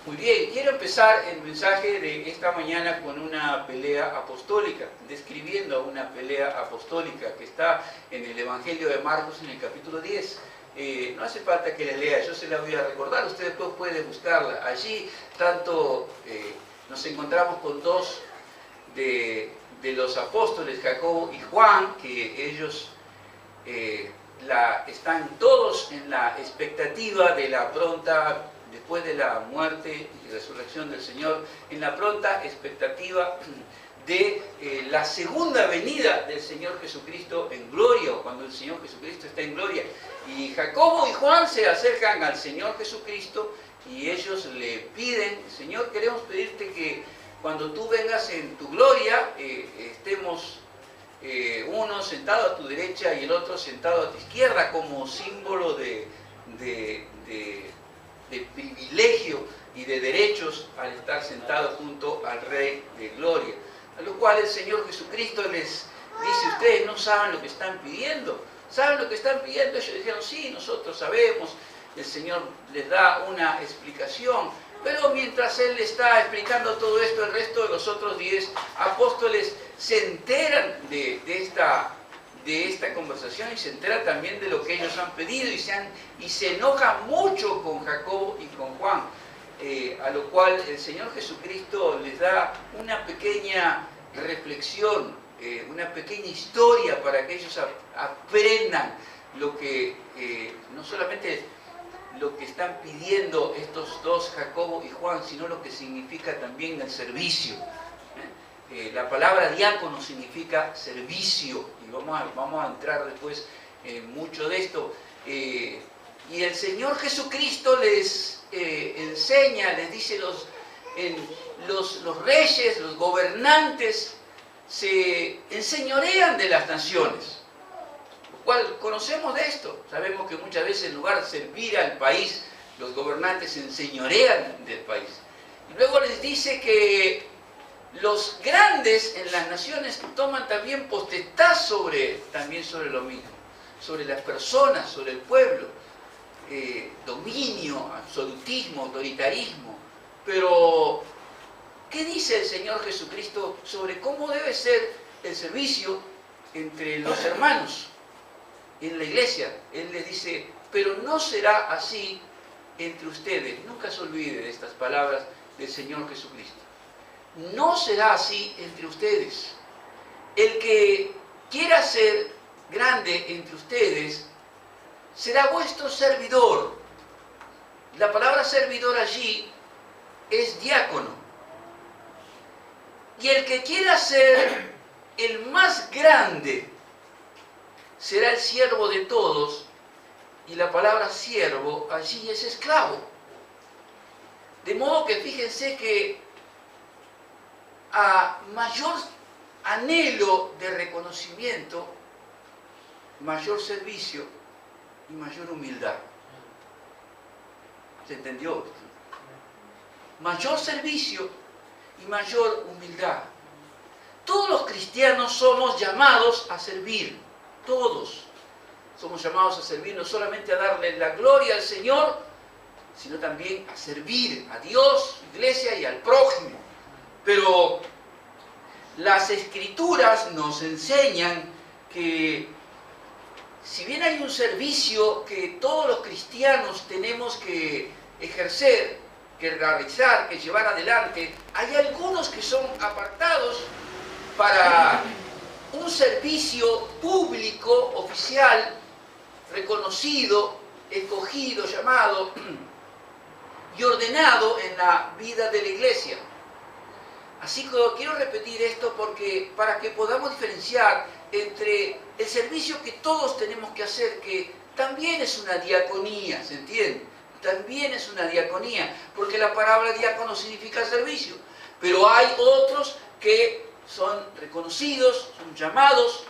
Muy bien, quiero empezar el mensaje de esta mañana con una pelea apostólica, describiendo una pelea apostólica que está en el Evangelio de Marcos en el capítulo 10. No hace falta que la lea, yo se la voy a recordar, usted después puede buscarla. Allí tanto nos encontramos con dos de los apóstoles, Jacobo y Juan, que ellos están todos en la expectativa de la pronta, después de la muerte y resurrección del Señor, en la pronta expectativa de la segunda venida del Señor Jesucristo en gloria, o cuando el Señor Jesucristo está en gloria. Y Jacobo y Juan se acercan al Señor Jesucristo y ellos le piden: Señor, queremos pedirte que cuando tú vengas en tu gloria, estemos uno sentado a tu derecha y el otro sentado a tu izquierda, como símbolo de privilegio y de derechos al estar sentado junto al Rey de Gloria. A lo cual el Señor Jesucristo les dice: ustedes no saben lo que están pidiendo. ¿Saben lo que están pidiendo? Ellos dijeron: sí, nosotros sabemos. El Señor les da una explicación. Pero mientras Él está explicando todo esto, el resto de los otros 10 apóstoles se enteran de esta conversación y se enteran también de lo que ellos han pedido y se enojan mucho con Jacobo y con Juan. A lo cual el Señor Jesucristo les da una pequeña reflexión, una pequeña historia para que ellos aprendan lo que, no solamente lo que están pidiendo estos dos, Jacobo y Juan, sino lo que significa también el servicio. La palabra diácono significa servicio, y vamos a entrar después en mucho de esto. Y el Señor Jesucristo les enseña, les dice: los reyes, los gobernantes se enseñorean de las naciones. Lo cual conocemos de esto. Sabemos que muchas veces en lugar de servir al país, los gobernantes se enseñorean del país. Y luego les dice que los grandes en las naciones toman también potestad también sobre lo mismo, sobre las personas, sobre el pueblo. Dominio, absolutismo, autoritarismo. Pero, ¿qué dice el Señor Jesucristo sobre cómo debe ser el servicio entre los hermanos en la iglesia? Él les dice: pero no será así entre ustedes. Nunca se olvide de estas palabras del Señor Jesucristo. No será así entre ustedes. El que quiera ser grande entre ustedes será vuestro servidor. La palabra servidor allí es diácono. Y el que quiera ser el más grande será el siervo de todos. Y la palabra siervo allí es esclavo. De modo que fíjense que a mayor anhelo de reconocimiento, mayor servicio y mayor humildad. ¿Se entendió? Mayor servicio y mayor humildad. Todos los cristianos somos llamados a servir. Todos somos llamados a servir, no solamente a darle la gloria al Señor, sino también a servir a Dios, iglesia y al prójimo. Pero las Escrituras nos enseñan que si bien hay un servicio que todos los cristianos tenemos que ejercer, que realizar, que llevar adelante, hay algunos que son apartados para un servicio público, oficial, reconocido, escogido, llamado y ordenado en la vida de la iglesia. Así que quiero repetir esto para que podamos diferenciar entre el servicio que todos tenemos que hacer, que también es una diaconía, ¿se entiende? También es una diaconía, porque la palabra diácono significa servicio. Pero hay otros que son reconocidos, son llamados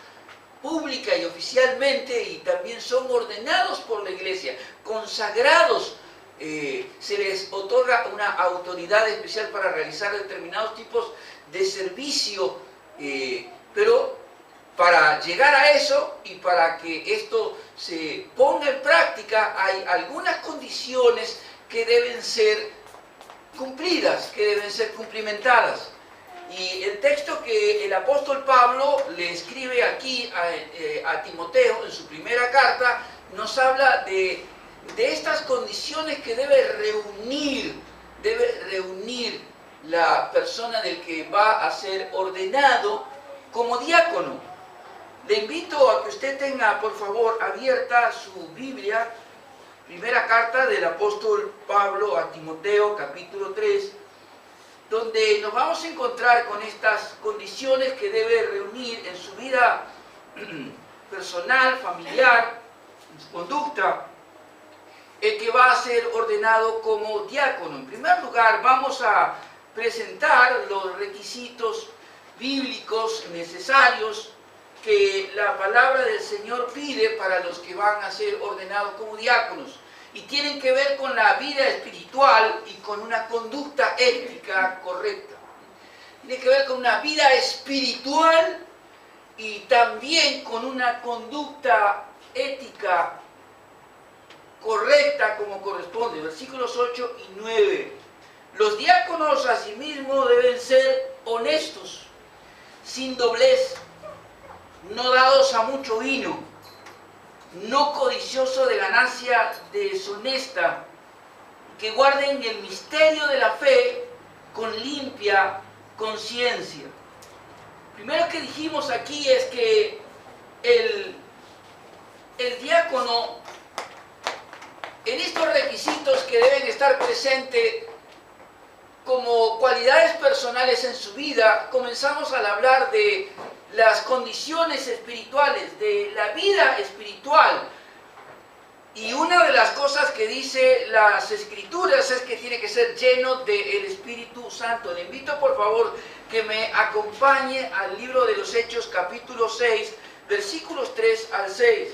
pública y oficialmente, y también son ordenados por la iglesia, consagrados. Se les otorga una autoridad especial para realizar determinados tipos de servicio, pero para llegar a eso y para que esto se ponga en práctica hay algunas condiciones que deben ser cumplidas, que deben ser cumplimentadas. Y el texto que el apóstol Pablo le escribe aquí a Timoteo en su primera carta, nos habla de estas condiciones que debe reunir la persona del que va a ser ordenado como diácono. Le invito a que usted tenga, por favor, abierta su Biblia, primera carta del apóstol Pablo a Timoteo, capítulo 3, donde nos vamos a encontrar con estas condiciones que debe reunir en su vida personal, familiar, en su conducta, el que va a ser ordenado como diácono. En primer lugar, vamos a presentar los requisitos bíblicos necesarios que la palabra del Señor pide para los que van a ser ordenados como diáconos, y tienen que ver con la vida espiritual y con una conducta ética correcta. Tiene que ver con una vida espiritual y también con una conducta ética correcta como corresponde. Versículos 8 y 9. Los diáconos asimismo deben ser honestos, sin doblez, no dados a mucho vino, no codicioso de ganancia deshonesta, que guarden el misterio de la fe con limpia conciencia. Primero que dijimos aquí es que el diácono, en estos requisitos que deben estar presentes como cualidades personales en su vida, comenzamos al hablar de las condiciones espirituales, de la vida espiritual. Y una de las cosas que dice las Escrituras es que tiene que ser lleno del Espíritu Santo. Le invito por favor que me acompañe al libro de los Hechos, capítulo 6, versículos 3 al 6.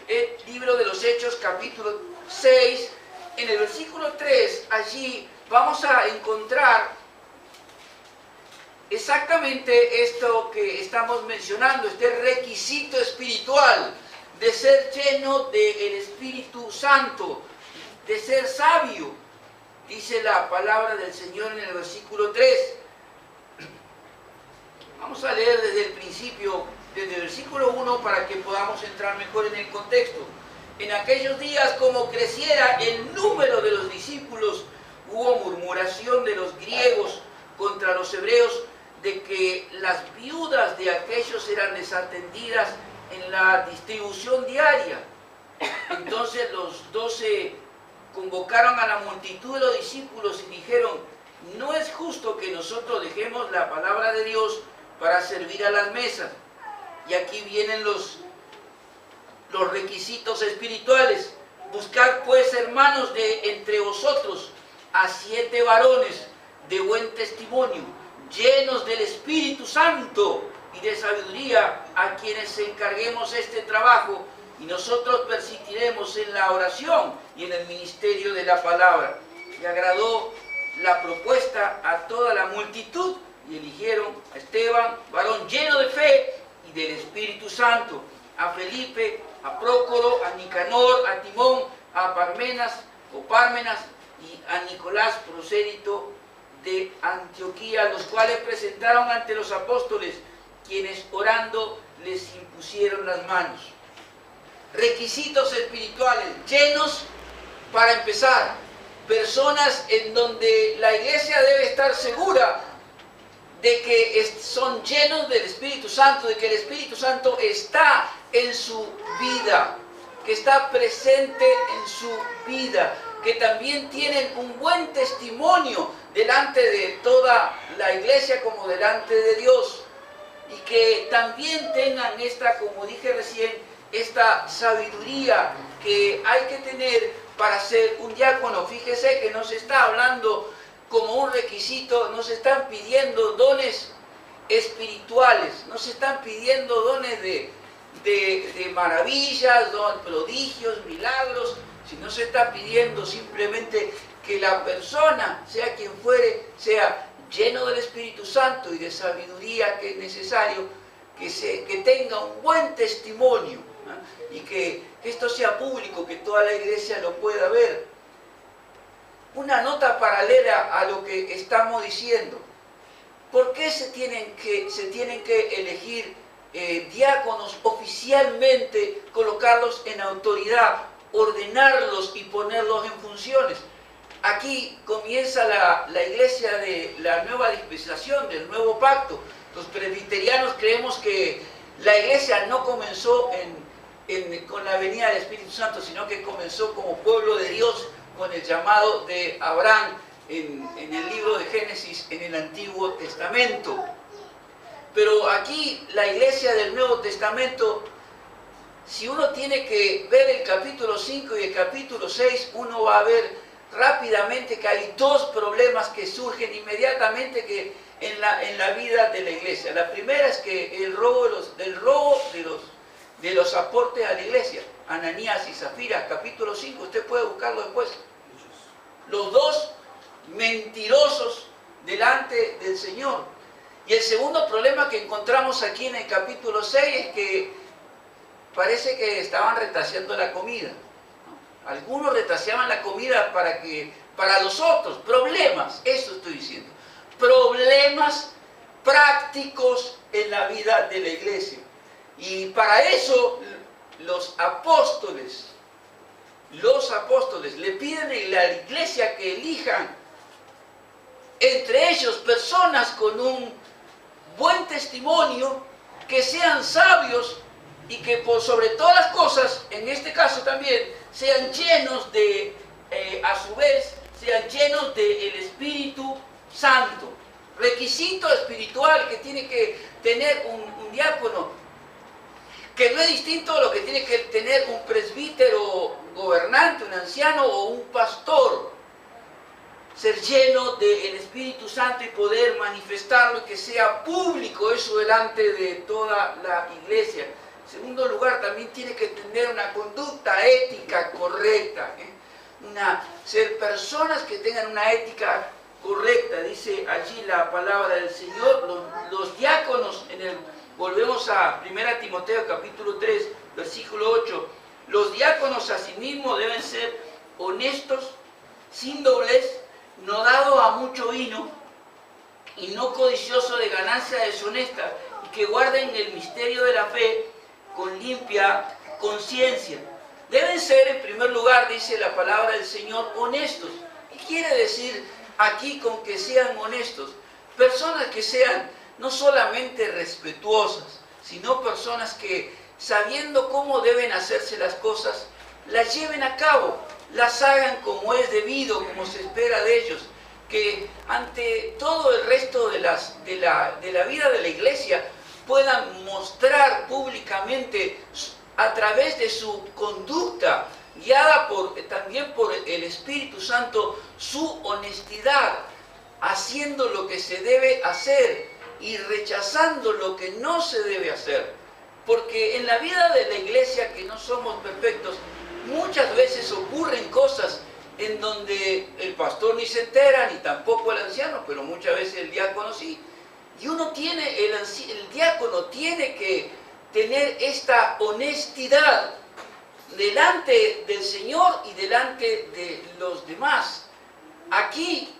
El libro de los Hechos, capítulo 6, en el versículo 3, allí vamos a encontrar exactamente esto que estamos mencionando, este requisito espiritual de ser lleno del Espíritu Santo, de ser sabio. Dice la palabra del Señor en el versículo 3. Vamos a leer desde el principio, desde el versículo 1, para que podamos entrar mejor en el contexto. En aquellos días, como creciera el número de los discípulos, hubo murmuración de los griegos contra los hebreos, de que las viudas de aquellos eran desatendidas en la distribución diaria. Entonces los 12 convocaron a la multitud de los discípulos y dijeron: no es justo que nosotros dejemos la palabra de Dios para servir a las mesas. Y aquí vienen los requisitos espirituales. Buscad pues, hermanos, de entre vosotros a 7 varones de buen testimonio, llenos del Espíritu Santo y de sabiduría, a quienes encarguemos este trabajo, y nosotros persistiremos en la oración y en el ministerio de la palabra. Y agradó la propuesta a toda la multitud, y eligieron a Esteban, varón lleno de fe y del Espíritu Santo, a Felipe, a Prócoro, a Nicanor, a Timón, a Pármenas y a Nicolás, prosélito de Antioquía, los cuales presentaron ante los apóstoles, quienes orando les impusieron las manos. Requisitos espirituales, llenos, para empezar, personas en donde la iglesia debe estar segura de que son llenos del Espíritu Santo, de que el Espíritu Santo está en su vida, que está presente en su vida, que también tienen un buen testimonio delante de toda la iglesia como delante de Dios, y que también tengan esta, como dije recién, esta sabiduría que hay que tener para ser un diácono. Fíjese que no se está hablando como un requisito, no se están pidiendo dones espirituales, no se están pidiendo dones de maravillas, prodigios, milagros, sino se está pidiendo simplemente que la persona, sea quien fuere, sea lleno del Espíritu Santo y de sabiduría, que es necesario, que tenga un buen testimonio, ¿no? Y que esto sea público, que toda la iglesia lo pueda ver. una nota paralela a lo que estamos diciendo. ¿Por qué se tienen que elegir diáconos oficialmente, colocarlos en autoridad, ordenarlos y ponerlos en funciones? Aquí comienza la iglesia de la nueva dispensación, del nuevo pacto. Los presbiterianos creemos que la iglesia no comenzó con la venida del Espíritu Santo, sino que comenzó como pueblo de Dios con el llamado de Abraham en el libro de Génesis, en el Antiguo Testamento. Pero aquí la iglesia del Nuevo Testamento, si uno tiene que ver el capítulo 5 y el capítulo 6, uno va a ver rápidamente que hay dos problemas que surgen inmediatamente en la vida de la iglesia. La primera es que el robo de los aportes a la iglesia, Ananías y Zafira, capítulo 5, usted puede buscarlo después. Los dos mentirosos delante del Señor. Y el segundo problema que encontramos aquí en el capítulo 6 es que parece que estaban retaseando la comida. Algunos retaseaban la comida para los otros. Problemas, eso estoy diciendo. Problemas prácticos en la vida de la iglesia. Y para eso los apóstoles le piden a la iglesia que elijan entre ellos personas con un buen testimonio, que sean sabios y que por sobre todas las cosas, en este caso también, sean llenos a su vez, sean llenos del Espíritu Santo. Requisito espiritual que tiene que tener un diácono, que no es distinto a lo que tiene que tener un presbítero gobernante, un anciano o un pastor. Ser lleno del Espíritu Santo y poder manifestarlo y que sea público eso delante de toda la iglesia. En segundo lugar, también tiene que tener una conducta ética correcta. Ser personas que tengan una ética correcta. Dice allí la palabra del Señor, los diáconos, volvemos a 1 Timoteo capítulo 3, versículo 8. Los diáconos asimismo deben ser honestos, sin doblez, no dado a mucho vino y no codicioso de ganancia deshonesta, y que guarden el misterio de la fe con limpia conciencia. Deben ser, en primer lugar, dice la palabra del Señor, honestos. ¿Qué quiere decir aquí con que sean honestos? Personas que sean no solamente respetuosas, sino personas que, sabiendo cómo deben hacerse las cosas, las lleven a cabo, las hagan como es debido, como se espera de ellos, que ante todo el resto de la vida de la iglesia puedan mostrar públicamente a través de su conducta, guiada también por el Espíritu Santo, su honestidad, haciendo lo que se debe hacer y rechazando lo que no se debe hacer. Porque en la vida de la iglesia, que no somos perfectos, muchas veces ocurren cosas en donde el pastor ni se entera, ni tampoco el anciano, pero muchas veces el diácono sí. Y el diácono tiene que tener esta honestidad delante del Señor y delante de los demás. Aquí,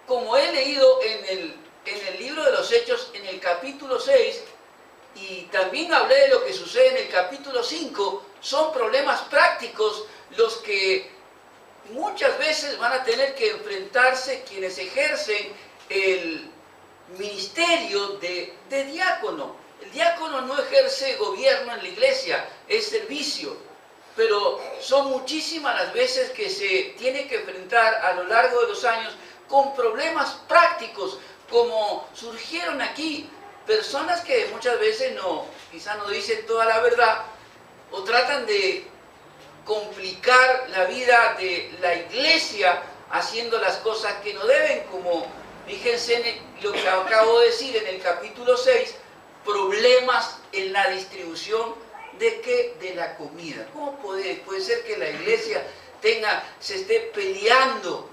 como he leído en el libro de los Hechos, en el capítulo 6, y también hablé de lo que sucede en el capítulo 5, son problemas prácticos los que muchas veces van a tener que enfrentarse quienes ejercen el ministerio de diácono. El diácono no ejerce gobierno en la iglesia, es servicio, pero son muchísimas las veces que se tiene que enfrentar a lo largo de los años con problemas prácticos, como surgieron aquí. Personas que muchas veces quizás no dicen toda la verdad o tratan de complicar la vida de la iglesia haciendo las cosas que no deben, como fíjense en lo que acabo de decir en el capítulo 6, problemas en la distribución de la comida. ¿Cómo puede ser que la iglesia se esté peleando,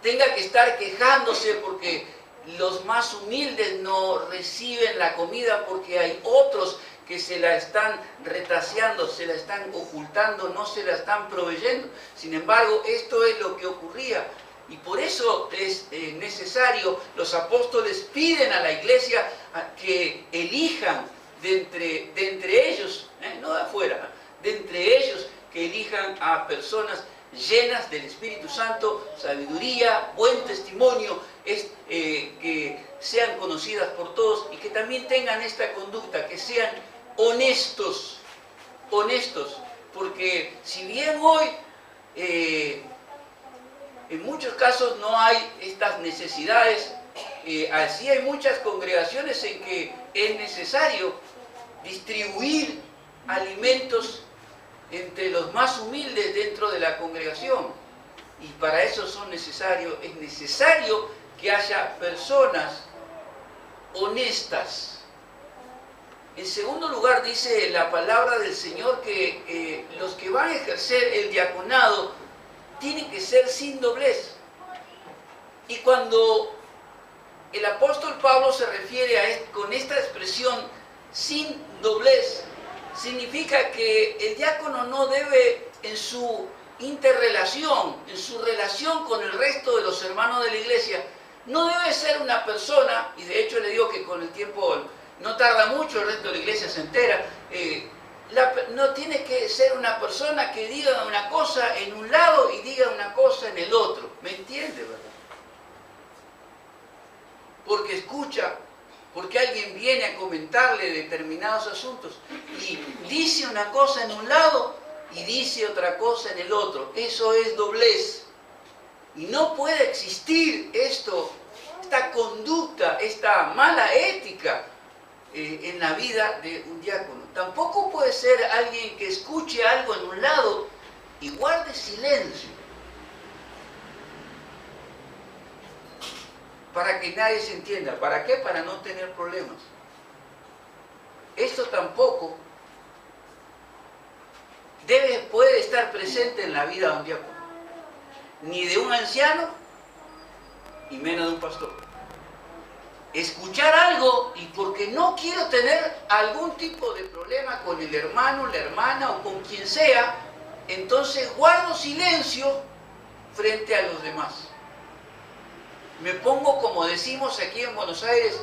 tenga que estar quejándose porque los más humildes no reciben la comida porque hay otros que se la están retaseando, se la están ocultando, no se la están proveyendo. Sin embargo, esto es lo que ocurría. Y por eso es necesario, los apóstoles piden a la iglesia que elijan de entre ellos, no de afuera, de entre ellos, que elijan a personas llenas del Espíritu Santo, sabiduría, buen testimonio, que sean conocidas por todos y que también tengan esta conducta, que sean honestos, porque si bien hoy en muchos casos no hay estas necesidades, así hay muchas congregaciones en que es necesario distribuir alimentos entre los más humildes dentro de la congregación. Y para eso es necesario que haya personas honestas. En segundo lugar, dice la palabra del Señor que los que van a ejercer el diaconado tienen que ser sin doblez. Y cuando el apóstol Pablo se refiere con esta expresión sin doblez, significa que el diácono no debe, en su interrelación, en su relación con el resto de los hermanos de la iglesia, no debe ser una persona, y de hecho le digo que con el tiempo no tarda mucho, el resto de la iglesia se entera, no tiene que ser una persona que diga una cosa en un lado y diga una cosa en el otro. ¿Me entiende, verdad? Porque escucha, porque alguien viene a comentarle determinados asuntos y dice una cosa en un lado y dice otra cosa en el otro. Eso es doblez. Y no puede existir esta conducta, esta mala ética en la vida de un diácono. Tampoco puede ser alguien que escuche algo en un lado y guarde silencio para que nadie se entienda. ¿Para qué? Para no tener problemas. Esto tampoco puede estar presente en la vida de un diácono, ni de un anciano y menos de un pastor. Escuchar algo y porque no quiero tener algún tipo de problema con el hermano, la hermana o con quien sea, entonces guardo silencio frente a los demás. Me pongo, como decimos aquí en Buenos Aires,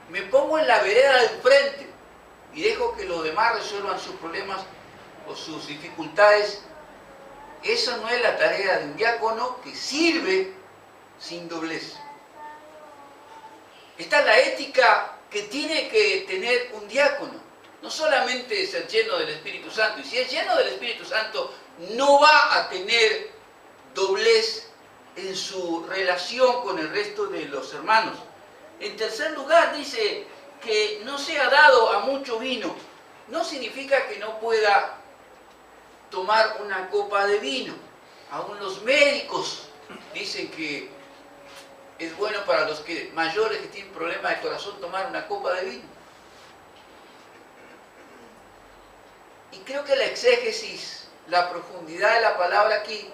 me pongo en la vereda del frente y dejo que los demás resuelvan sus problemas o sus dificultades. Eso no es la tarea de un diácono que sirve sin doblez. Esta es la ética que tiene que tener un diácono. No solamente ser lleno del Espíritu Santo, y si es lleno del Espíritu Santo, no va a tener doblez en su relación con el resto de los hermanos. En tercer lugar, dice que no sea dado a mucho vino. No significa que no pueda tomar una copa de vino. Aún los médicos dicen que es bueno para los mayores que tienen problemas de corazón tomar una copa de vino. Y creo que la exégesis, la profundidad de la palabra aquí,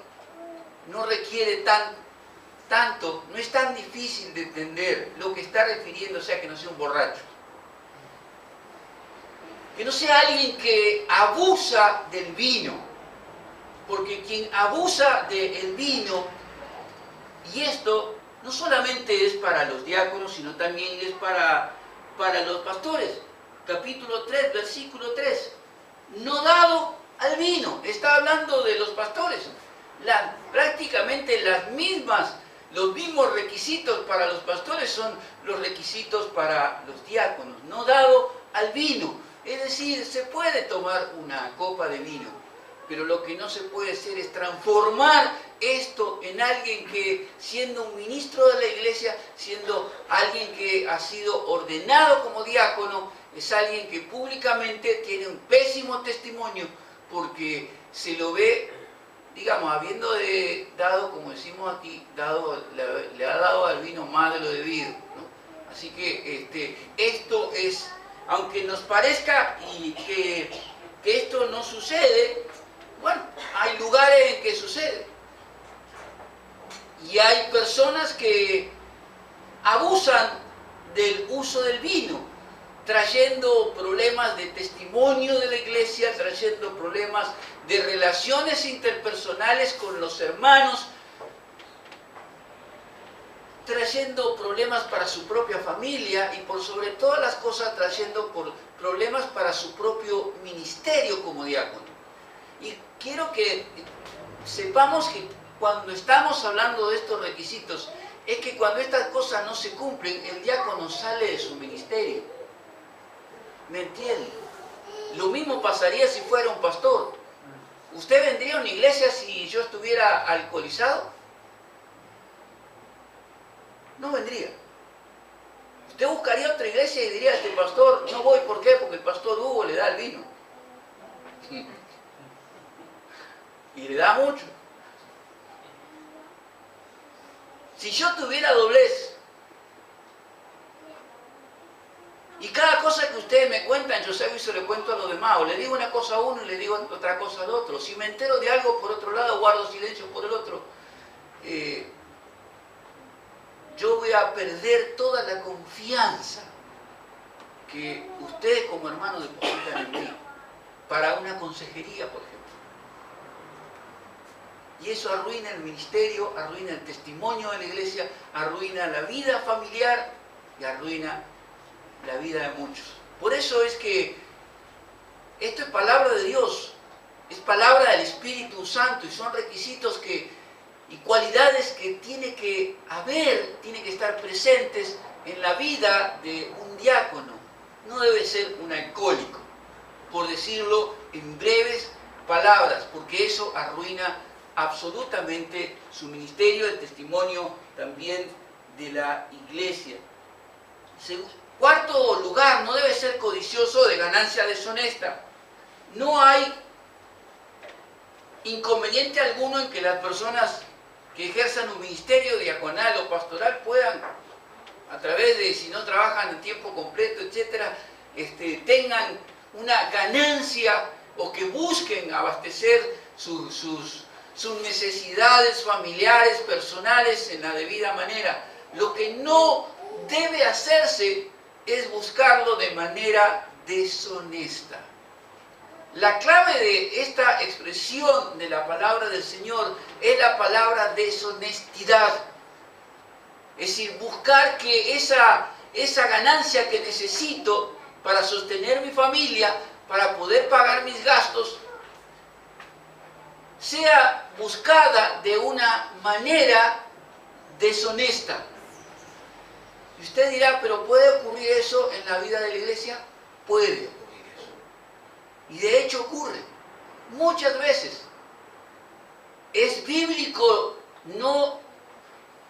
no requiere tanto, no es tan difícil de entender lo que está refiriéndose a que no sea un borracho. Que no sea alguien que abusa del vino. Porque quien abusa del vino, y esto no solamente es para los diáconos, sino también es para los pastores. Capítulo 3, versículo 3. No dado al vino. Está hablando de los pastores. Prácticamente los mismos requisitos para los pastores son los requisitos para los diáconos. No dado al vino. Es decir, se puede tomar una copa de vino, pero lo que no se puede hacer es transformar esto en alguien que, siendo un ministro de la iglesia, siendo alguien que ha sido ordenado como diácono, es alguien que públicamente tiene un pésimo testimonio porque se lo ve, digamos, habiendo dado, como decimos aquí, le ha dado al vino más de lo debido, ¿no? Así que esto es, aunque nos parezca que esto no sucede, bueno, hay lugares en que sucede. Y hay personas que abusan del uso del vino. trayendo problemas de testimonio de la iglesia, trayendo problemas de relaciones interpersonales con los hermanos, trayendo problemas para su propia familia y por sobre todas las cosas trayendo problemas para su propio ministerio como diácono. Y quiero que sepamos que cuando estamos hablando de estos requisitos, es que cuando estas cosas no se cumplen, el diácono sale de su ministerio. ¿Me entiende? Lo mismo pasaría si fuera un pastor. ¿Usted vendría a una iglesia si yo estuviera alcoholizado? No vendría. Usted buscaría otra iglesia y diría a este pastor, no voy, ¿por qué? Porque el pastor Hugo le da el vino. Y le da mucho. Si yo tuviera doblez, y cada cosa que ustedes me cuentan, yo sé y se lo cuento a los demás, o le digo una cosa a uno y le digo otra cosa al otro. Si me entero de algo por otro lado, guardo silencio por el otro. Yo voy a perder toda la confianza que ustedes como hermanos depositan en mí para una consejería, por ejemplo. Y eso arruina el ministerio, arruina el testimonio de la iglesia, arruina la vida familiar y arruina la vida de muchos. Por eso es que esto es palabra de Dios, es palabra del Espíritu Santo y son requisitos y cualidades que tiene que haber, tiene que estar presentes en la vida de un diácono. No debe ser un alcohólico, por decirlo en breves palabras, porque eso arruina absolutamente su ministerio, el testimonio también de la iglesia. Cuarto lugar, no debe ser codicioso de ganancia deshonesta. No hay inconveniente alguno en que las personas que ejerzan un ministerio diaconal o pastoral puedan, a través de, si no trabajan en tiempo completo, etcétera, tengan una ganancia o que busquen abastecer sus necesidades familiares, personales, en la debida manera. Lo que no debe hacerse es buscarlo de manera deshonesta. La clave de esta expresión de la palabra del Señor es la palabra deshonestidad. Es decir, buscar que esa ganancia que necesito para sostener mi familia, para poder pagar mis gastos, sea buscada de una manera deshonesta. Y usted dirá, ¿pero puede ocurrir eso en la vida de la iglesia? Puede ocurrir eso. Y de hecho ocurre. Muchas veces. Es bíblico no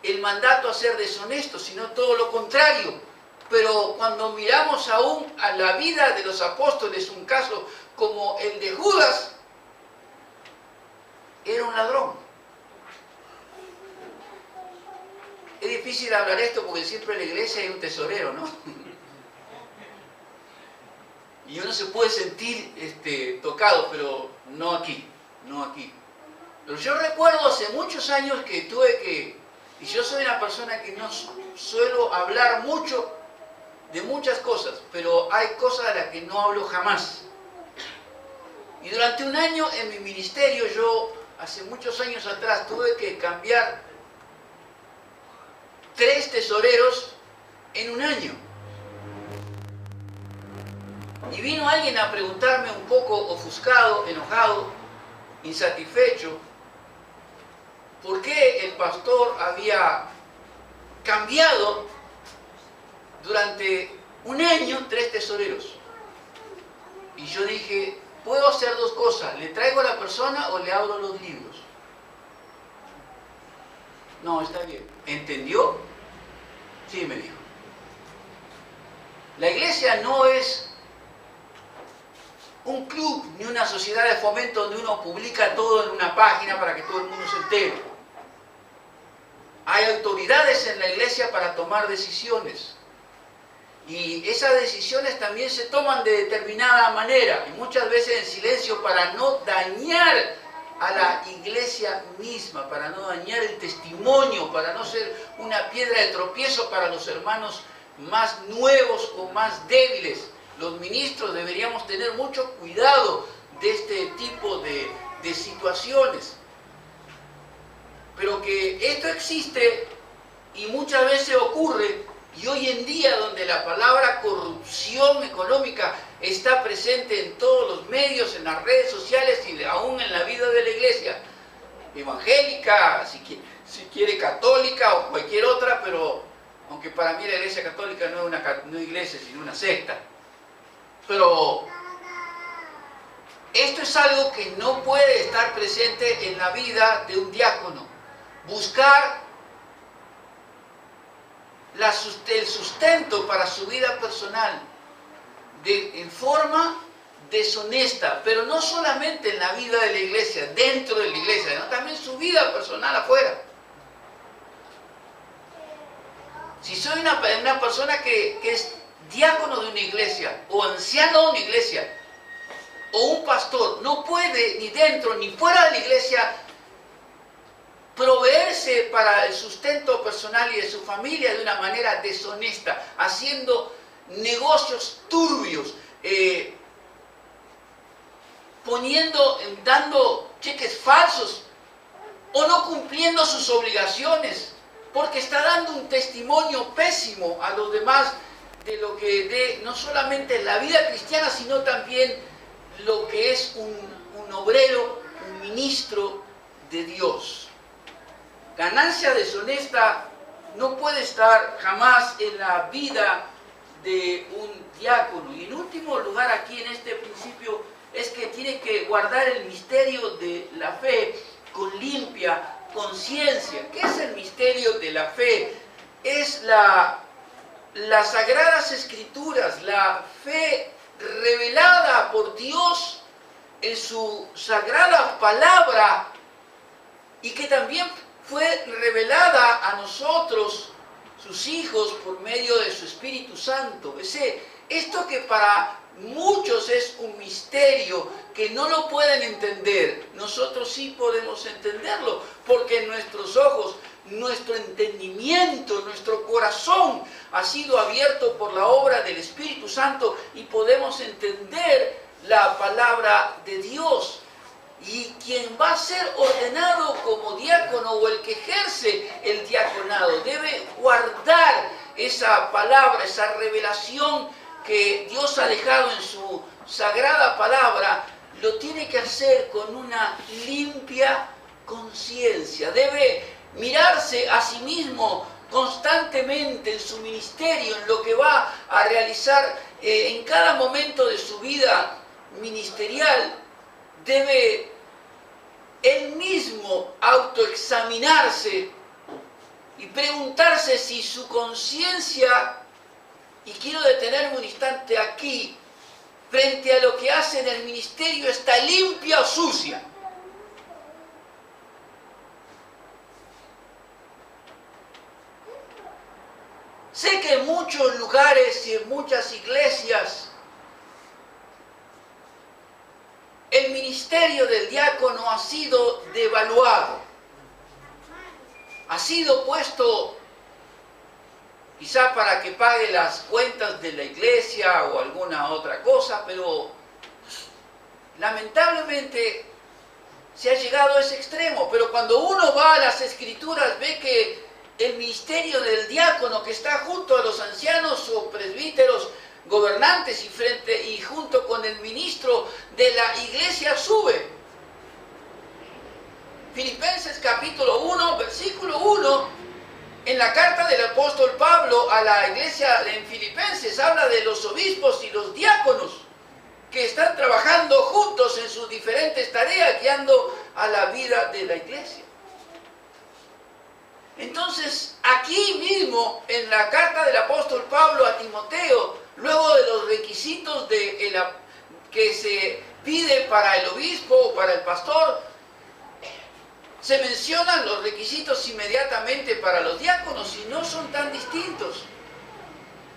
el mandato a ser deshonesto, sino todo lo contrario. Pero cuando miramos aún a la vida de los apóstoles, un caso como el de Judas, era un ladrón. Es difícil hablar esto porque siempre en la iglesia hay un tesorero, ¿no? Y uno se puede sentir tocado, pero no aquí, no aquí. Pero yo recuerdo hace muchos años que y yo soy una persona que no suelo hablar mucho de muchas cosas, pero hay cosas de las que no hablo jamás. Y durante un año en mi ministerio, yo hace muchos años atrás tuve que cambiar 3 tesoreros en un año. Y vino alguien a preguntarme un poco ofuscado, enojado, insatisfecho, por qué el pastor había cambiado durante un año 3 tesoreros. Y yo dije, puedo hacer 2 cosas, ¿le traigo a la persona o le abro los libros? No, está bien. ¿Entendió? Sí, me dijo. La iglesia no es un club ni una sociedad de fomento donde uno publica todo en una página para que todo el mundo se entere. Hay autoridades en la iglesia para tomar decisiones. Y esas decisiones también se toman de determinada manera, y muchas veces en silencio para no dañar a la iglesia misma, para no dañar el testimonio, para no ser una piedra de tropiezo para los hermanos más nuevos o más débiles. Los ministros deberíamos tener mucho cuidado de este tipo de situaciones. Pero que esto existe y muchas veces ocurre, y hoy en día donde la palabra corrupción económica está presente en todos los medios, en las redes sociales y aún en la vida de la iglesia evangélica, si quiere católica o cualquier otra, pero aunque para mí la iglesia católica no es una iglesia sino una secta. Pero esto es algo que no puede estar presente en la vida de un diácono. Buscar el sustento para su vida personal en forma deshonesta, pero no solamente en la vida de la iglesia, dentro de la iglesia, sino también su vida personal afuera. Si soy una persona que es diácono de una iglesia, o anciano de una iglesia, o un pastor, no puede ni dentro ni fuera de la iglesia proveerse para el sustento personal y de su familia de una manera deshonesta, haciendo negocios turbios, dando cheques falsos o no cumpliendo sus obligaciones, porque está dando un testimonio pésimo a los demás de lo que no solamente la vida cristiana, sino también lo que es un obrero, un ministro de Dios. Ganancia deshonesta no puede estar jamás en la vida de un diácono. Y en último lugar aquí en este principio es que tiene que guardar el misterio de la fe con limpia conciencia. ¿Qué es el misterio de la fe? Es las sagradas escrituras, la fe revelada por Dios en su sagrada palabra y que también fue revelada a nosotros, sus hijos, por medio de su Espíritu Santo. Esto que para muchos es un misterio, que no lo pueden entender, nosotros sí podemos entenderlo, porque nuestros ojos, nuestro entendimiento, nuestro corazón ha sido abierto por la obra del Espíritu Santo y podemos entender la palabra de Dios. Y quien va a ser ordenado como diácono o el que ejerce el diaconado debe guardar esa palabra, esa revelación que Dios ha dejado en su sagrada palabra. Lo tiene que hacer con una limpia conciencia. Debe mirarse a sí mismo constantemente en su ministerio, en lo que va a realizar en cada momento de su vida ministerial. Debe él mismo autoexaminarse y preguntarse si su conciencia, y quiero detenerme un instante aquí, frente a lo que hace en el ministerio, está limpia o sucia. Sé que en muchos lugares y en muchas iglesias el ministerio del diácono ha sido devaluado, ha sido puesto quizá para que pague las cuentas de la iglesia o alguna otra cosa, pero lamentablemente se ha llegado a ese extremo. Pero cuando uno va a las Escrituras ve que el ministerio del diácono, que está junto a los ancianos o presbíteros gobernantes y junto con el ministro de la iglesia, sube. Filipenses capítulo 1, versículo 1, en la carta del apóstol Pablo a la iglesia en Filipenses, habla de los obispos y los diáconos que están trabajando juntos en sus diferentes tareas, guiando a la vida de la iglesia. Entonces, aquí mismo, en la carta del apóstol Pablo a Timoteo, luego de los requisitos que se pide para el obispo o para el pastor, se mencionan los requisitos inmediatamente para los diáconos y no son tan distintos.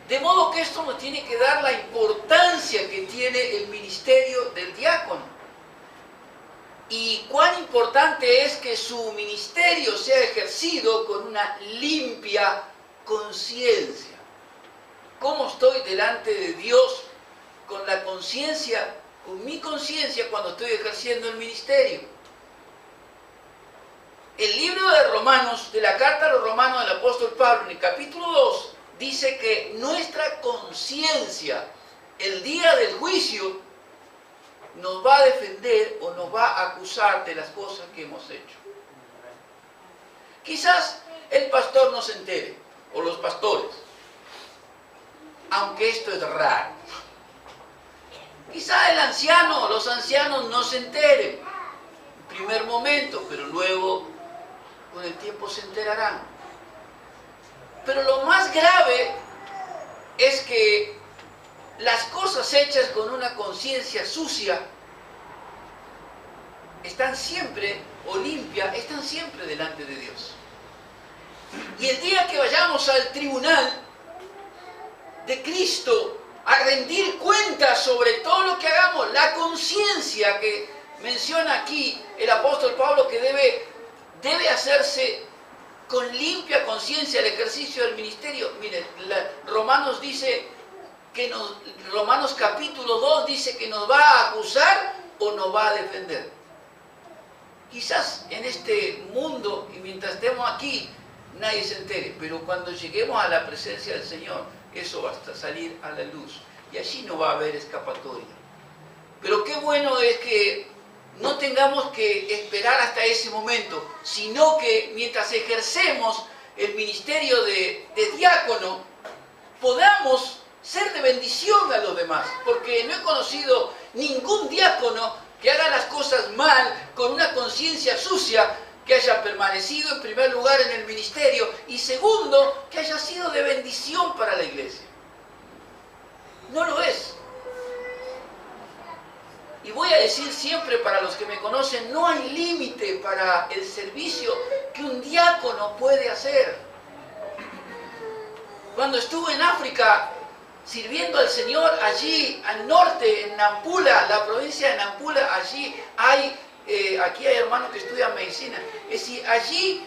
De modo que esto nos tiene que dar la importancia que tiene el ministerio del diácono. Y cuán importante es que su ministerio sea ejercido con una limpia conciencia. cómo estoy delante de Dios con la conciencia, con mi conciencia cuando estoy ejerciendo el ministerio. El libro de Romanos, de la carta a los Romanos del apóstol Pablo, en el capítulo 2, dice que nuestra conciencia, el día del juicio, nos va a defender o nos va a acusar de las cosas que hemos hecho. Quizás el pastor no se entere, o los pastores, aunque esto es raro. Quizás el anciano o los ancianos no se enteren en primer momento, pero luego con el tiempo se enterarán. Pero lo más grave es que las cosas hechas con una conciencia sucia están siempre, o limpia, están siempre delante de Dios. Y el día que vayamos al tribunal de Cristo a rendir cuentas sobre todo lo que hagamos, la conciencia que menciona aquí el apóstol Pablo, que debe hacerse con limpia conciencia el ejercicio del ministerio. Miren, Romanos dice que Romanos capítulo 2 dice que nos va a acusar o nos va a defender. Quizás en este mundo y mientras estemos aquí nadie se entere, pero cuando lleguemos a la presencia del Señor, eso va a salir a la luz y allí no va a haber escapatoria. Pero qué bueno es que no tengamos que esperar hasta ese momento, sino que mientras ejercemos el ministerio de diácono, podamos ser de bendición a los demás, porque no he conocido ningún diácono que haga las cosas mal, con una conciencia sucia, que haya permanecido en primer lugar en el ministerio y segundo, que haya sido de bendición para la iglesia. No lo es. Y voy a decir siempre para los que me conocen, no hay límite para el servicio que un diácono puede hacer. Cuando estuve en África sirviendo al Señor, allí al norte, en Nampula, la provincia de Nampula, allí hay, aquí hay hermanos que estudian medicina, es decir, allí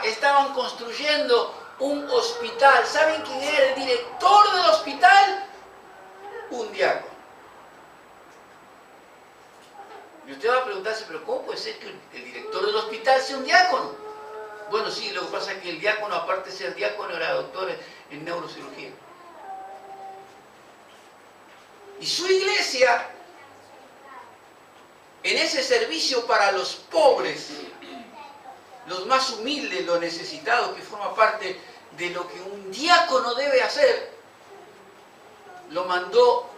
estaban construyendo un hospital. ¿Saben quién era el director del hospital? Un diácono. Y usted va a preguntarse, pero ¿cómo puede ser que el director del hospital sea un diácono? Bueno, sí, lo que pasa es que el diácono, aparte de ser diácono, era doctor en neurocirugía. Y su iglesia, en ese servicio para los pobres, los más humildes, los necesitados, que forma parte de lo que un diácono debe hacer, lo mandó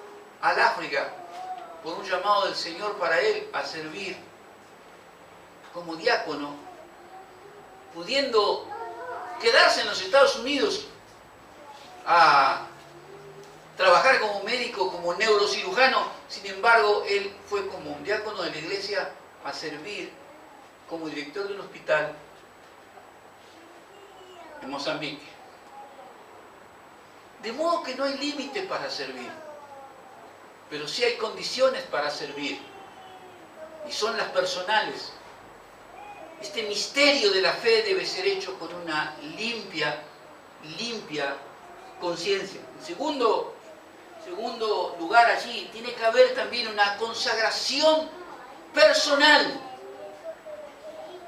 al África por un llamado del Señor para él a servir como diácono, pudiendo quedarse en los Estados Unidos a trabajar como médico, como neurocirujano. Sin embargo, él fue como un diácono de la iglesia a servir como director de un hospital en Mozambique. De modo que no hay límite para servir, pero sí hay condiciones para servir, y son las personales. Este misterio de la fe debe ser hecho con una limpia conciencia. En segundo lugar, allí tiene que haber también una consagración personal.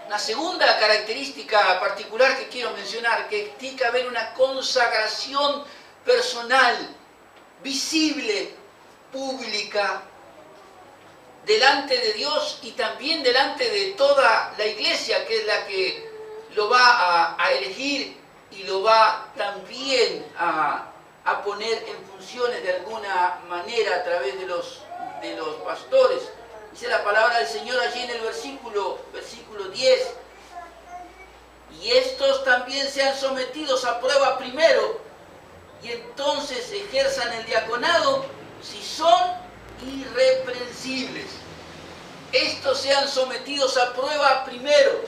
Una segunda característica particular que quiero mencionar, que tiene que haber una consagración personal, visible, pública, delante de Dios y también delante de toda la iglesia, que es la que lo va a elegir y lo va también a poner en funciones de alguna manera a través de los pastores. Dice la palabra del Señor allí en el versículo 10, y estos también sean sometidos a prueba primero, y entonces ejerzan el diaconado si son irreprensibles. Estos sean sometidos a prueba primero,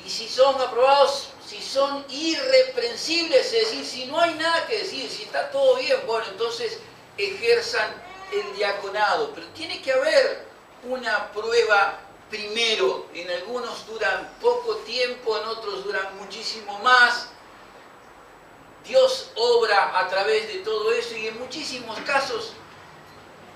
y si son aprobados, si son irreprensibles, es decir, si no hay nada que decir, si está todo bien, bueno, entonces ejerzan el diaconado. Pero tiene que haber una prueba primero. En algunos duran poco tiempo, en otros duran muchísimo más. Dios a través de todo eso, y en muchísimos casos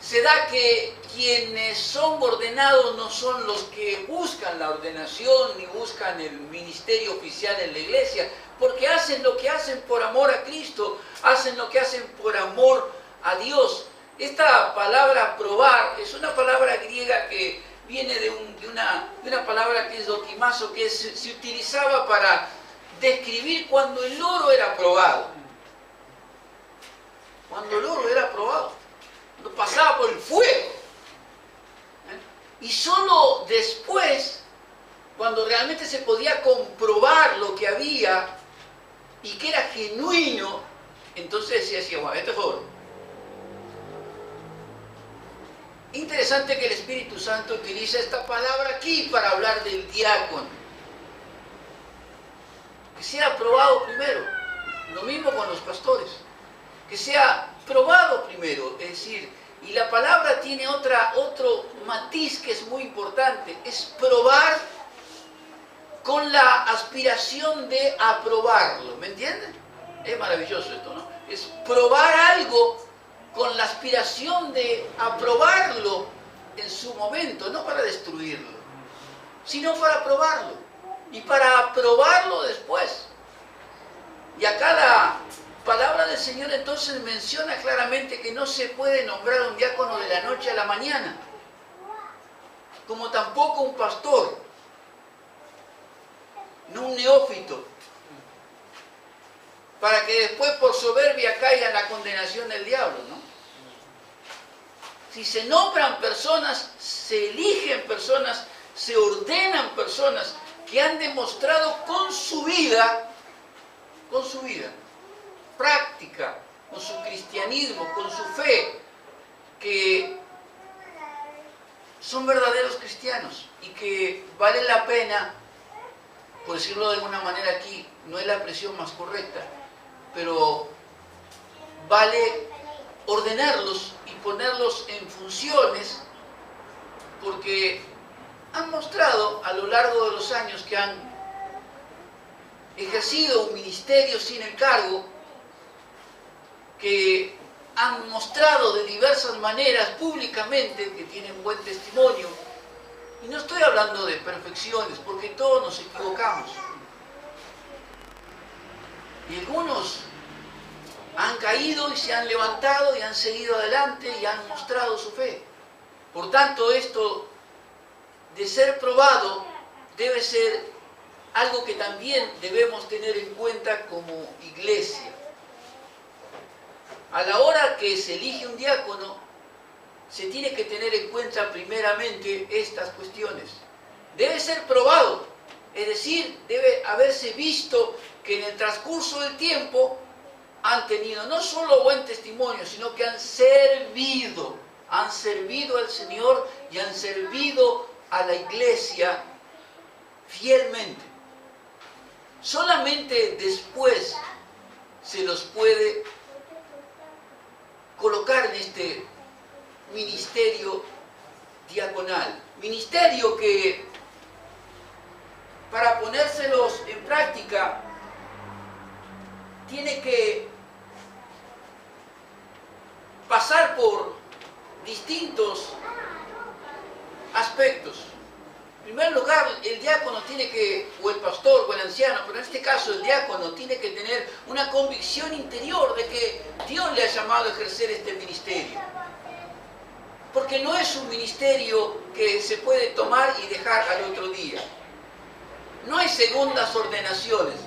se da que quienes son ordenados no son los que buscan la ordenación ni buscan el ministerio oficial en la iglesia, porque hacen lo que hacen por amor a Cristo, hacen lo que hacen por amor a Dios. Esta palabra probar es una palabra griega que viene de una palabra que es dokimazo, que se utilizaba para describir cuando el oro era probado. Cuando el oro era probado, cuando pasaba por el fuego. Y solo después, cuando realmente se podía comprobar lo que había y que era genuino, entonces se decía, bueno, esto es oro. Interesante que el Espíritu Santo utiliza esta palabra aquí para hablar del diácono. Que sea probado primero. Lo mismo con los pastores. Que sea probado primero. Es decir, y la palabra tiene otro matiz que es muy importante. Es probar con la aspiración de aprobarlo. ¿Me entienden? Es maravilloso esto, ¿no? Es probar algo con la aspiración de aprobarlo en su momento, no para destruirlo, sino para aprobarlo, y para aprobarlo después. Y acá la palabra del Señor entonces menciona claramente que no se puede nombrar a un diácono de la noche a la mañana, como tampoco un pastor, no un neófito, para que después por soberbia caiga en la condenación del diablo, ¿no? Si se nombran personas, se eligen personas, se ordenan personas que han demostrado con su vida, práctica, con su cristianismo, con su fe, que son verdaderos cristianos y que vale la pena, por decirlo de alguna manera aquí, no es la expresión más correcta, pero vale ordenarlos y ponerlos en funciones, porque han mostrado a lo largo de los años que han ejercido un ministerio sin encargo, que han mostrado de diversas maneras públicamente que tienen buen testimonio. Y no estoy hablando de perfecciones, porque todos nos equivocamos. Y algunos han caído y se han levantado y han seguido adelante y han mostrado su fe. Por tanto, esto de ser probado debe ser algo que también debemos tener en cuenta como iglesia. A la hora que se elige un diácono, se tiene que tener en cuenta primeramente estas cuestiones. Debe ser probado, es decir, debe haberse visto que en el transcurso del tiempo han tenido no solo buen testimonio, sino que han servido al Señor y han servido a la iglesia fielmente. Solamente después se los puede colocar en este ministerio diaconal. Ministerio que, para ponérselos en práctica, tiene que pasar por distintos aspectos. En primer lugar, el diácono tiene que, o el pastor, o el anciano, pero en este caso el diácono tiene que tener una convicción interior de que Dios le ha llamado a ejercer este ministerio. Porque no es un ministerio que se puede tomar y dejar al otro día. No hay segundas ordenaciones.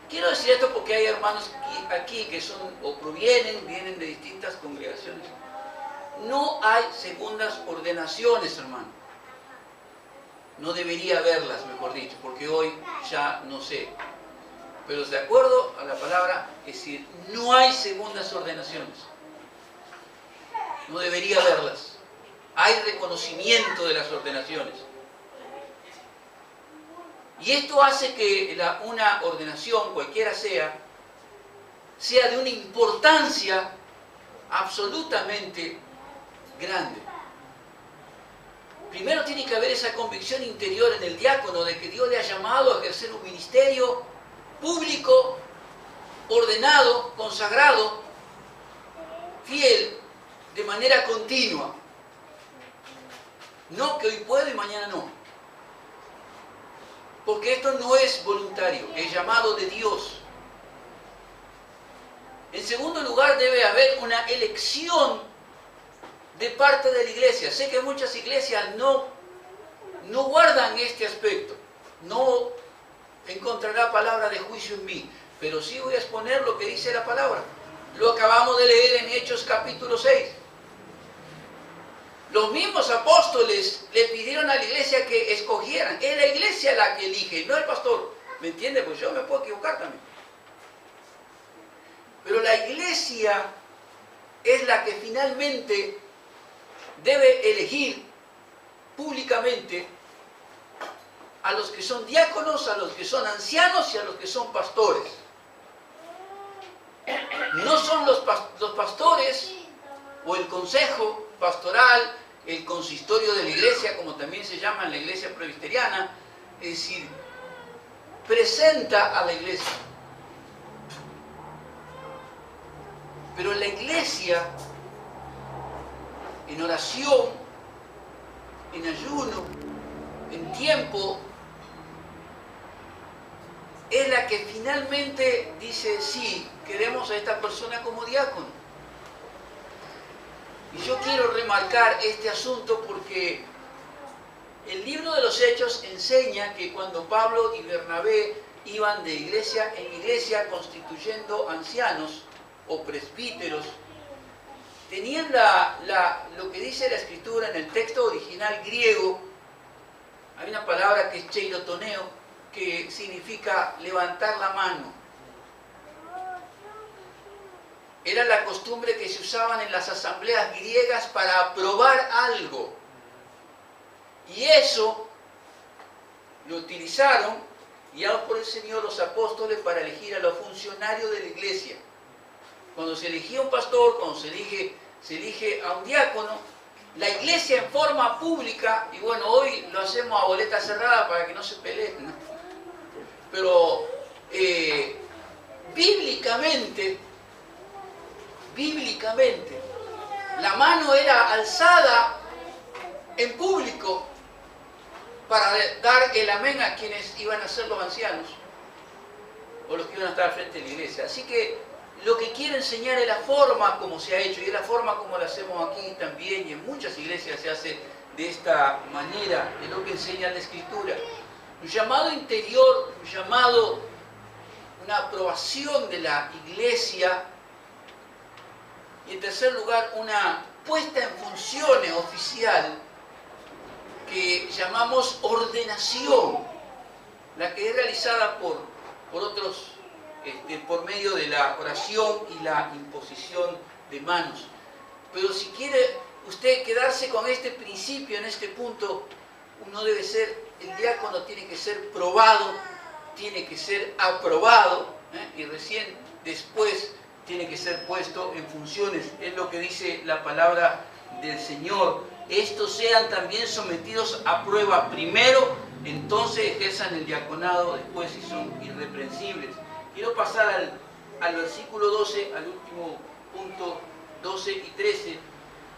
Quiero decir esto porque hay hermanos aquí que son o vienen de distintas congregaciones. No hay segundas ordenaciones, hermano. No debería haberlas, mejor dicho, porque hoy ya no sé. Pero de acuerdo a la palabra, es decir, no hay segundas ordenaciones. No debería haberlas. Hay reconocimiento de las ordenaciones. Y esto hace que una ordenación, cualquiera sea de una importancia absolutamente grande. Primero tiene que haber esa convicción interior en el diácono de que Dios le ha llamado a ejercer un ministerio público, ordenado, consagrado, fiel, de manera continua. No que hoy puedo y mañana no. Porque esto no es voluntario, es llamado de Dios. En segundo lugar, debe haber una elección de parte de la iglesia. Sé que muchas iglesias no guardan este aspecto. No encontrará palabra de juicio en mí, pero sí voy a exponer lo que dice la palabra. Lo acabamos de leer en Hechos capítulo 6. Los mismos apóstoles le pidieron a la iglesia que escogieran. Es la iglesia la que elige, no el pastor. ¿Me entiende? Pues yo me puedo equivocar también. Pero la iglesia es la que finalmente debe elegir públicamente a los que son diáconos, a los que son ancianos y a los que son pastores. No son los pastores o el consejo pastoral, el consistorio de la iglesia, como también se llama en la iglesia presbiteriana, es decir, presenta a la iglesia. Pero la iglesia, en oración, en ayuno, en tiempo, es la que finalmente dice, sí, queremos a esta persona como diácono. Y yo quiero remarcar este asunto porque el libro de los Hechos enseña que cuando Pablo y Bernabé iban de iglesia en iglesia constituyendo ancianos o presbíteros, tenían lo que dice la escritura en el texto original griego. Hay una palabra que es cheirotoneo, que significa levantar la mano. Era la costumbre que se usaban en las asambleas griegas para aprobar algo. Y eso lo utilizaron, guiados por el Señor, los apóstoles para elegir a los funcionarios de la iglesia. Cuando se elegía un pastor, cuando se elige a un diácono, la iglesia en forma pública, y bueno, hoy lo hacemos a boleta cerrada para que no se peleen, ¿no? Pero bíblicamente, la mano era alzada en público para dar el amén a quienes iban a ser los ancianos o los que iban a estar al frente de la iglesia. Así que lo que quiero enseñar es la forma como se ha hecho y es la forma como lo hacemos aquí también, y en muchas iglesias se hace de esta manera, es lo que enseña la Escritura. Un llamado interior, un llamado, una aprobación de la iglesia, y en tercer lugar una puesta en funciones oficial que llamamos ordenación, la que es realizada por otros por medio de la oración y la imposición de manos. Pero si quiere usted quedarse con este principio en este punto, uno debe ser, el diácono tiene que ser probado, tiene que ser aprobado, y recién después tiene que ser puesto en funciones. Es lo que dice la palabra del Señor. Estos sean también sometidos a prueba primero, entonces ejerzan el diaconado después si son irreprensibles. Quiero pasar al versículo 12, al último punto, 12 y 13.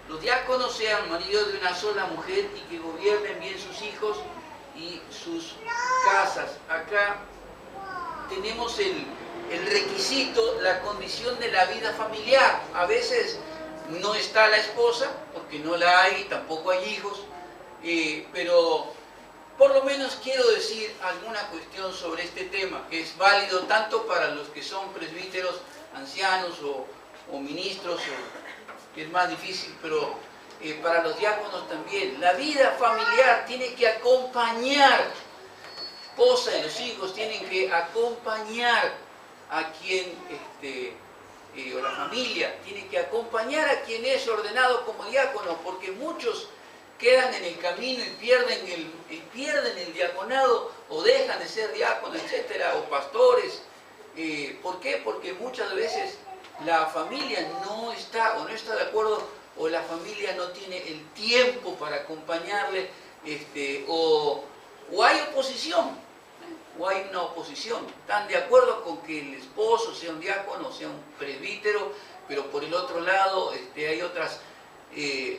Los diáconos sean maridos de una sola mujer y que gobiernen bien sus hijos y sus casas. Acá tenemos el requisito, la condición de la vida familiar. A veces no está la esposa, porque no la hay, tampoco hay hijos, pero por lo menos quiero decir alguna cuestión sobre este tema, que es válido tanto para los que son presbíteros, ancianos o ministros, que es más difícil, pero para los diáconos también. La vida familiar tiene que acompañar, esposa y los hijos tienen que acompañar a quien, o la familia, tiene que acompañar a quien es ordenado como diácono, porque muchos quedan en el camino y pierden el diaconado o dejan de ser diáconos, etcétera, o pastores. ¿Por qué? Porque muchas veces la familia no está de acuerdo, o la familia no tiene el tiempo para acompañarle, o hay oposición. ¿O hay una oposición? ¿Están de acuerdo con que el esposo sea un diácono, sea un presbítero, pero por el otro lado hay otras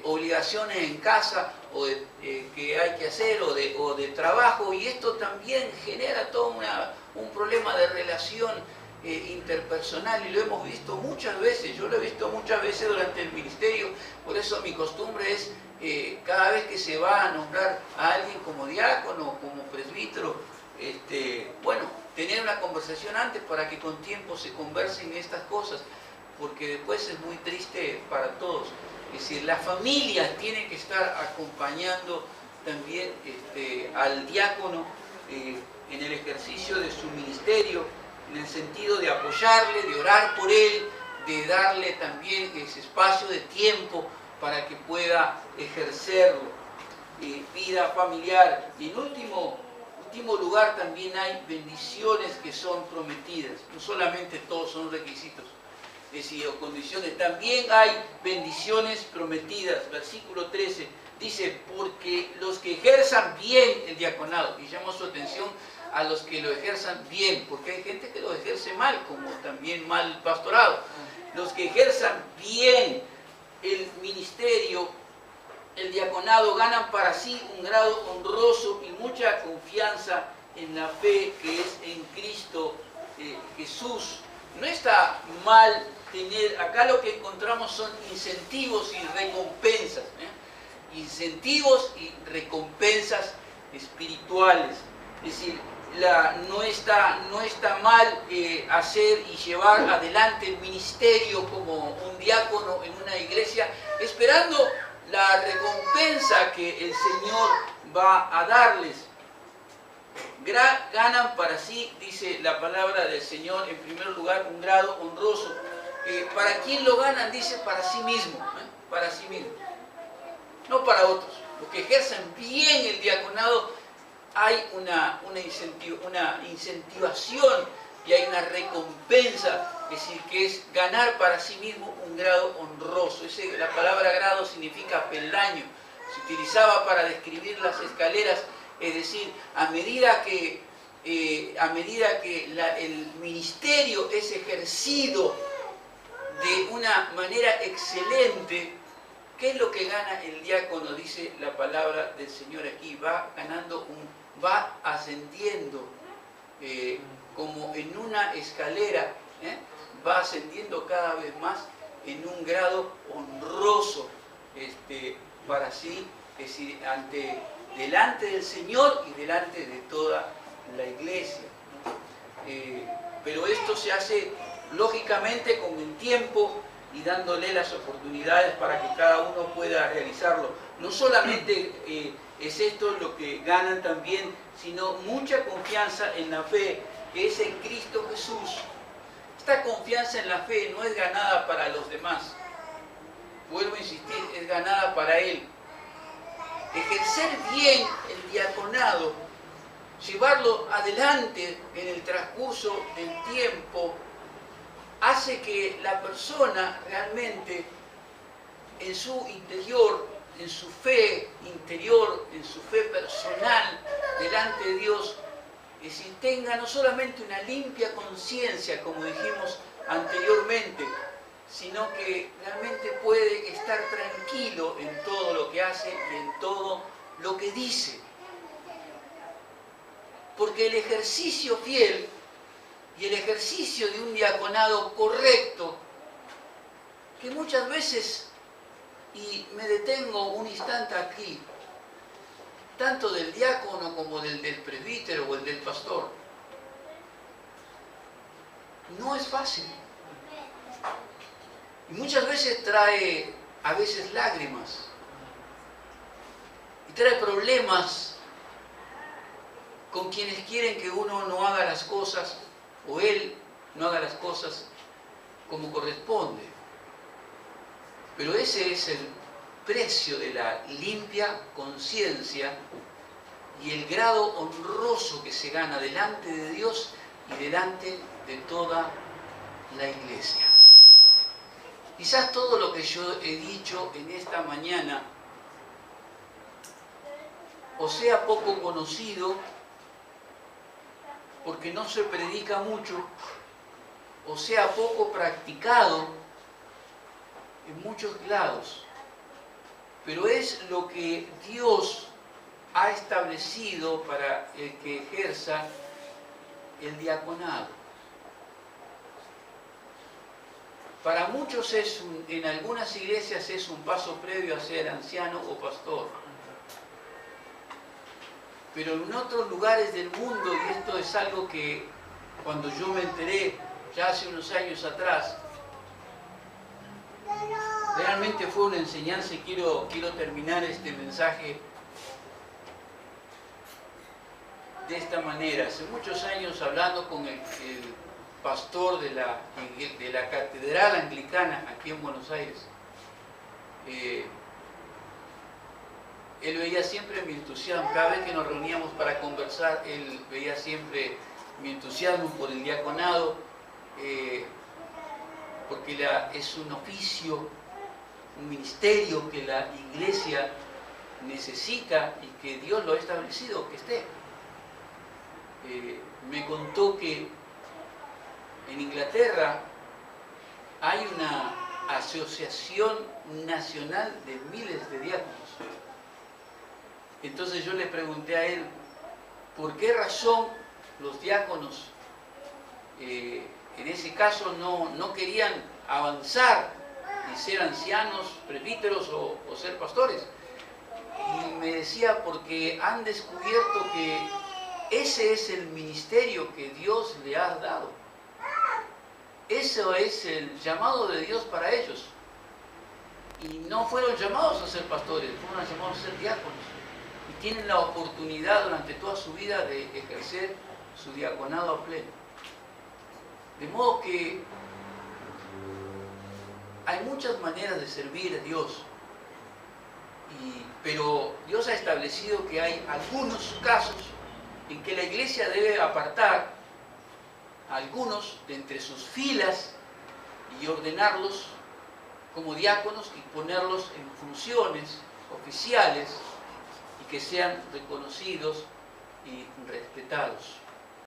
obligaciones en casa o que hay que hacer o de trabajo, y esto también genera todo un problema de relación interpersonal, y lo hemos visto muchas veces? Yo lo he visto muchas veces durante el ministerio. Por eso mi costumbre es cada vez que se va a nombrar a alguien como diácono o como presbítero, bueno, tener una conversación antes para que con tiempo se conversen estas cosas, porque después es muy triste para todos. Es decir, la familia tiene que estar acompañando también al diácono en el ejercicio de su ministerio, en el sentido de apoyarle, de orar por él, de darle también ese espacio de tiempo para que pueda ejercer vida familiar. Y en último lugar, también hay bendiciones que son prometidas. No solamente todos son requisitos, es decir, o condiciones, también hay bendiciones prometidas. Versículo 13 dice: porque los que ejerzan bien el diaconado, y llamo su atención a los que lo ejerzan bien, porque hay gente que lo ejerce mal, como también mal pastorado. Los que ejerzan bien el ministerio, el diaconado, ganan para sí un grado honroso y mucha confianza en la fe que es en Cristo Jesús. No está mal tener, acá lo que encontramos son incentivos y recompensas, incentivos y recompensas espirituales. Es decir, no está mal hacer y llevar adelante el ministerio como un diácono en una iglesia, esperando la recompensa que el Señor va a darles. Ganan para sí, dice la palabra del Señor, en primer lugar, un grado honroso. ¿Para quién lo ganan? Dice, para sí mismo, para sí mismo, no para otros. Los que ejercen bien el diaconado, hay una incentivación y hay una recompensa, es decir, que es ganar para sí mismo un grado honroso. La palabra grado significa peldaño, se utilizaba para describir las escaleras, es decir, a medida que el ministerio es ejercido de una manera excelente, ¿qué es lo que gana el diácono? Dice la palabra del Señor aquí, va ascendiendo como en una escalera, va ascendiendo cada vez más en un grado honroso para sí, es decir, delante del Señor y delante de toda la iglesia. Pero esto se hace lógicamente con el tiempo y dándole las oportunidades para que cada uno pueda realizarlo. No solamente es esto lo que ganan también, sino mucha confianza en la fe que es en Cristo Jesús. Esta confianza en la fe no es ganada para los demás, vuelvo a insistir, es ganada para Él. Ejercer bien el diaconado, llevarlo adelante en el transcurso del tiempo, hace que la persona realmente en su interior, en su fe interior, en su fe personal delante de Dios, es decir, tenga no solamente una limpia conciencia, como dijimos anteriormente, sino que realmente puede estar tranquilo en todo lo que hace y en todo lo que dice. Porque el ejercicio fiel y el ejercicio de un diaconado correcto, que muchas veces, y me detengo un instante aquí, tanto del diácono como del presbítero o el del pastor, no es fácil. Y muchas veces trae a veces lágrimas y trae problemas con quienes quieren que uno no haga las cosas o él no haga las cosas como corresponde. Pero ese es el precio de la limpia conciencia y el grado honroso que se gana delante de Dios y delante de toda la iglesia. Quizás todo lo que yo he dicho en esta mañana o sea poco conocido porque no se predica mucho o sea poco practicado en muchos lados. Pero es lo que Dios ha establecido para el que ejerza el diaconado. Para muchos en algunas iglesias es un paso previo a ser anciano o pastor. Pero en otros lugares del mundo, y esto es algo que cuando yo me enteré ya hace unos años atrás, realmente fue una enseñanza y quiero terminar este mensaje de esta manera. Hace muchos años, hablando con el pastor de la catedral anglicana aquí en Buenos Aires, él veía siempre mi entusiasmo. Cada vez que nos reuníamos para conversar, él veía siempre mi entusiasmo por el diaconado, porque es un oficio, un ministerio que la iglesia necesita y que Dios lo ha establecido que esté. Me contó que en Inglaterra hay una asociación nacional de miles de diáconos. Entonces yo le pregunté a él, ¿por qué razón los diáconos en ese caso no querían avanzar y ser ancianos, presbíteros o ser pastores? Y me decía, porque han descubierto que ese es el ministerio que Dios le ha dado. Eso es el llamado de Dios para ellos. Y no fueron llamados a ser pastores, fueron llamados a ser diáconos. Y tienen la oportunidad durante toda su vida de ejercer su diaconado a pleno. De modo que hay muchas maneras de servir a Dios, pero Dios ha establecido que hay algunos casos en que la iglesia debe apartar a algunos de entre sus filas y ordenarlos como diáconos y ponerlos en funciones oficiales y que sean reconocidos y respetados.